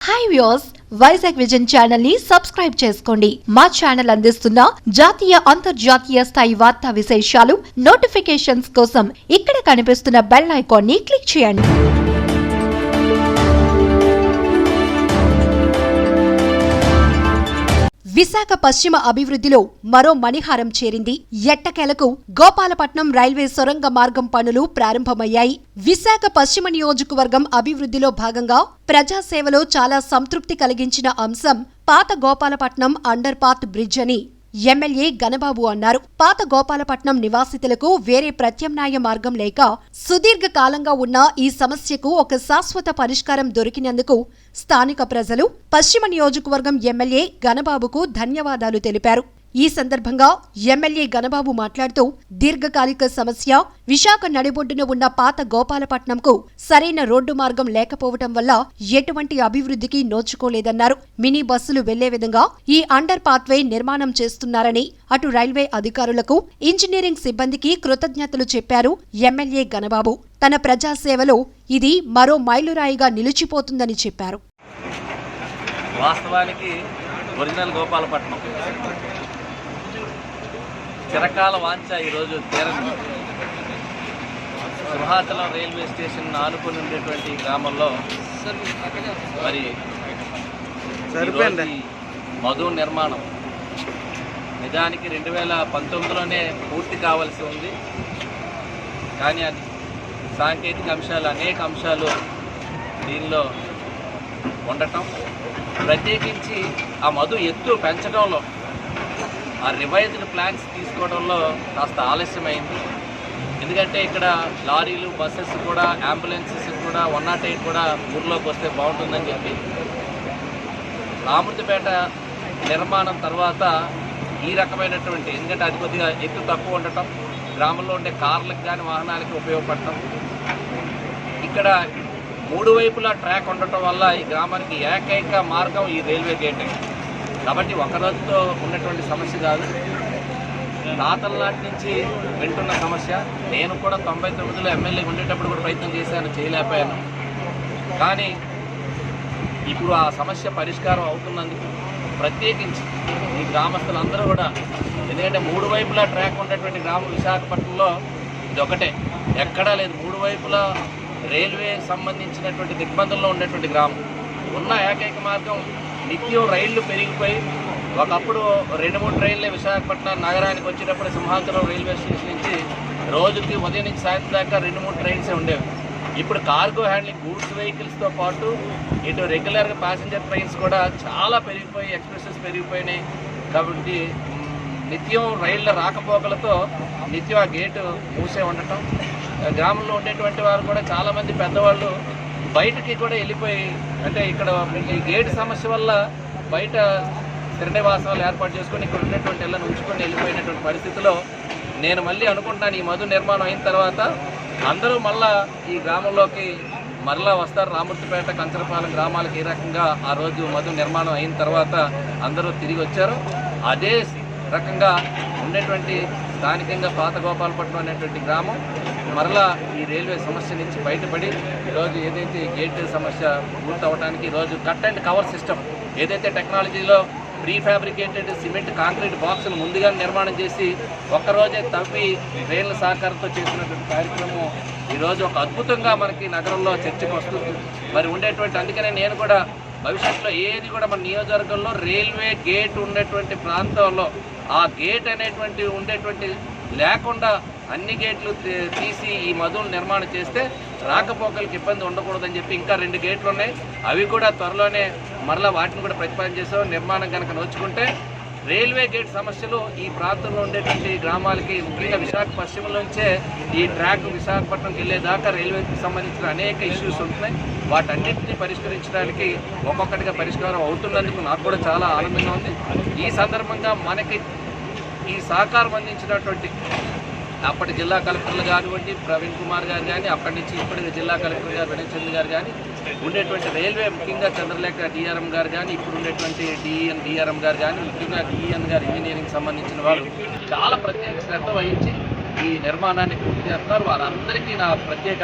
Hi viewers, Vizag vision channel ని subscribe చేసుకోండి. మా ఛానల్ అందిస్తున్న జాతీయ అంతర్జాతీయ స్థాయి వార్తా విశేషాలు నోటిఫికేషన్స్ కోసం ఇక్కడ కనిపిస్తున్న బెల్ ఐకాన్ ని క్లిక్ చేయండి. విశాఖ పశ్చిమ అభివృద్ధిలో మరో మణిహారం చేరింది. ఎట్టకేలకు గోపాలపట్నం రైల్వే సొరంగ మార్గం పనులు ప్రారంభమయ్యాయి. విశాఖ పశ్చిమ నియోజకవర్గం అభివృద్ధిలో భాగంగా ప్రజాసేవలో చాలా సంతృప్తి కలిగించిన అంశం పాత గోపాలపట్నం అండర్ పాత్ బ్రిడ్జ్ అని ఎమ్మెల్యే గణబాబు అన్నారు. పాత గోపాలపట్నం నివాసితులకు వేరే ప్రత్యామ్నాయ మార్గం లేక సుదీర్ఘ కాలంగా ఉన్న ఈ సమస్యకు ఒక శాశ్వత పరిష్కారం దొరికినందుకు స్థానిక ప్రజలు పశ్చిమ నియోజకవర్గం ఎమ్మెల్యే గణబాబుకు ధన్యవాదాలు తెలిపారు. ఈ సందర్భంగా ఎమ్మెల్యే గణబాబు మాట్లాడుతూ దీర్ఘకాలిక సమస్య విశాఖ నడిబొడ్డున ఉన్న పాత గోపాలపట్నంకు సరైన రోడ్డు మార్గం లేకపోవటం వల్ల ఎటువంటి అభివృద్ధికి నోచుకోలేదన్నారు. మినీ బస్సులు వెళ్లే విధంగా ఈ అండర్ పాత్వే నిర్మాణం చేస్తున్నారని అటు రైల్వే అధికారులకు ఇంజనీరింగ్ సిబ్బందికి కృతజ్ఞతలు చెప్పారు ఎమ్మెల్యే గణబాబు. తన ప్రజాసేవలో ఇది మరో మైలురాయిగా నిలిచిపోతుందని చెప్పారు. వాస్తవానికి ఒరిజినల్ గోపాలపట్నం చిరకాల వాంఛ ఈరోజు తీరంది. సింహాచలం రైల్వే స్టేషన్ ఆనుకుని ఉండేటువంటి గ్రామంలో మరి మధు నిర్మాణం నిజానికి 2019లోనే పూర్తి కావాల్సి ఉంది. కానీ అది సాంకేతిక అంశాలు అనేక అంశాలు దీనిలో ఉండటం, ప్రత్యేకించి ఆ మధు ఎత్తు పెంచడంలో ఆ రివైజ్డ్ ప్లాన్స్ తీసుకోవడంలో కాస్త ఆలస్యమైంది. ఎందుకంటే ఇక్కడ లారీలు, బస్సెస్ కూడా, అంబులెన్సెస్ కూడా 108 కూడా ఊర్లోకి వస్తే బాగుంటుందని చెప్పి రామృతిపేట నిర్మాణం తర్వాత ఈ రకమైనటువంటి, ఎందుకంటే అది కొద్దిగా ఎత్తు తక్కువ ఉండటం, గ్రామంలో ఉండే కార్లకు కానీ వాహనాలకి ఉపయోగపడటం, ఇక్కడ 3 వైపులా ట్రాక్ ఉండటం వల్ల ఈ గ్రామానికి ఏకైక మార్గం ఈ రైల్వే గేటే. కాబట్టి ఒక రోజుతో ఉన్నటువంటి సమస్య కాదు, తాతల నాటి నుంచి వింటున్న సమస్య. నేను కూడా 99లో ఎమ్మెల్యే ఉండేటప్పుడు కూడా ప్రయత్నం చేశాను, చేయలేకపోయాను. కానీ ఇప్పుడు ఆ సమస్య పరిష్కారం అవుతున్నందుకు ప్రత్యేకించి ఈ గ్రామస్తులందరూ కూడా, ఎందుకంటే 3 వైపులా ట్రాక్ ఉన్నటువంటి గ్రామం విశాఖపట్నంలో ఇది ఒకటే, ఎక్కడా లేదు. 3 వైపులా రైల్వే సంబంధించినటువంటి దిగ్బంధంలో ఉండేటువంటి గ్రామం. ఉన్న ఏకైక మార్గం నిత్యం రైళ్లు పెరిగిపోయి, ఒకప్పుడు 2-3 ట్రైన్లే విశాఖపట్నం నగరానికి వచ్చేటప్పుడు సింహాచలం రైల్వే స్టేషన్ నుంచి రోజుకి ఉదయం నుంచి సాయంత్రం దాకా 2-3 ట్రైన్సే ఉండేవి. ఇప్పుడు కార్గో హ్యాండ్లింగ్ గూడ్స్ వెహికల్స్తో పాటు ఇటు రెగ్యులర్గా ప్యాసింజర్ ట్రైన్స్ కూడా చాలా పెరిగిపోయి, ఎక్స్ప్రెసెస్ పెరిగిపోయినాయి. కాబట్టి నిత్యం రైళ్ల రాకపోకలతో నిత్యం ఆ గేటు మూసే ఉండటం, గ్రామంలో ఉండేటువంటి వారు కూడా చాలామంది పెద్దవాళ్ళు బయటకి కూడా వెళ్ళిపోయి, అంటే ఇక్కడ ఈ గేటు సమస్య వల్ల బయట స్థిరనివాసాలు ఏర్పాటు చేసుకొని ఇక్కడ ఉన్నటువంటి ఇళ్ళను ఉంచుకొని వెళ్ళిపోయినటువంటి పరిస్థితిలో నేను మళ్ళీ అనుకుంటాను, ఈ మధు నిర్మాణం అయిన తర్వాత అందరూ మళ్ళా ఈ గ్రామంలోకి మరలా వస్తారు. రామృతిపేట, కంచరపాలెం గ్రామాలకు ఈ రకంగా ఆ రోజు మధు నిర్మాణం అయిన తర్వాత అందరూ తిరిగి వచ్చారు. అదే రకంగా ఉండేటువంటి స్థానికంగా పాత గోపాలపట్నం అనేటువంటి గ్రామం మరలా ఈ రైల్వే సమస్య నుంచి బయటపడి ఈరోజు ఏదైతే గేట్ సమస్య పూర్తవడానికి ఈరోజు కట్ అండ్ కవర్ సిస్టమ్, ఏదైతే టెక్నాలజీలో ప్రీ ఫ్యాబ్రికేటెడ్ సిమెంట్ కాంక్రీట్ బాక్సులు ముందుగా నిర్మాణం చేసి ఒక్కరోజే తవ్వి రైళ్ల సహకారంతో చేసినటువంటి కార్యక్రమం ఈరోజు ఒక అద్భుతంగా మనకి నగరంలో చర్చకు వస్తుంది. మరి ఉండేటువంటి, అందుకనే నేను కూడా భవిష్యత్తులో ఏది కూడా మన నియోజకవర్గంలో రైల్వే గేట్ ఉండేటువంటి ప్రాంతంలో ఆ గేట్ అనేటువంటి ఉండేటువంటి లేకుండా అన్ని గేట్లు తీసి ఈ మధును నిర్మాణం చేస్తే రాకపోకలకు ఇబ్బంది ఉండకూడదని చెప్పి ఇంకా 2 గేట్లు ఉన్నాయి. అవి కూడా త్వరలోనే మరలా వాటిని కూడా ప్రతిపాదన చేసాం. నిర్మాణం కనుక నోచుకుంటే రైల్వే గేట్ సమస్యలు ఈ ప్రాంతంలో ఉండేటువంటి గ్రామాలకి, ముఖ్యంగా విశాఖ పశ్చిమ నుంచే ఈ ట్రాక్ విశాఖపట్నంకి వెళ్ళేదాకా రైల్వేకి సంబంధించిన అనేక ఇష్యూస్ ఉంటున్నాయి. వాటన్నింటినీ పరిష్కరించడానికి ఒక్కొక్కటిగా పరిష్కారం అవుతున్నందుకు నాకు కూడా చాలా ఆనందంగా ఉంది. ఈ సందర్భంగా మనకి ఈ సహకారం అందించినటువంటి అప్పటి జిల్లా కలెక్టర్లు కానివ్వండి, ప్రవీణ్ కుమార్ గారు కానీ, అప్పటి నుంచి ఇప్పటికి జిల్లా కలెక్టర్ గారు వినయ్ చంద్ర గారు కానీ, ఉండేటువంటి రైల్వే ముఖ్యంగా చంద్రలేఖ డిఆర్ఎం గారు కానీ, ఇప్పుడు ఉండేటువంటి డిఆర్ఎం గారు కానీ, ముఖ్యంగా డిఎన్ గారు ఇంజనీరింగ్ సంబంధించిన వాళ్ళు చాలా ప్రత్యేక శ్రద్ధ వహించి ఈ నిర్మాణాన్ని పూర్తి చేస్తున్నారు. వారందరికీ నా ప్రత్యేక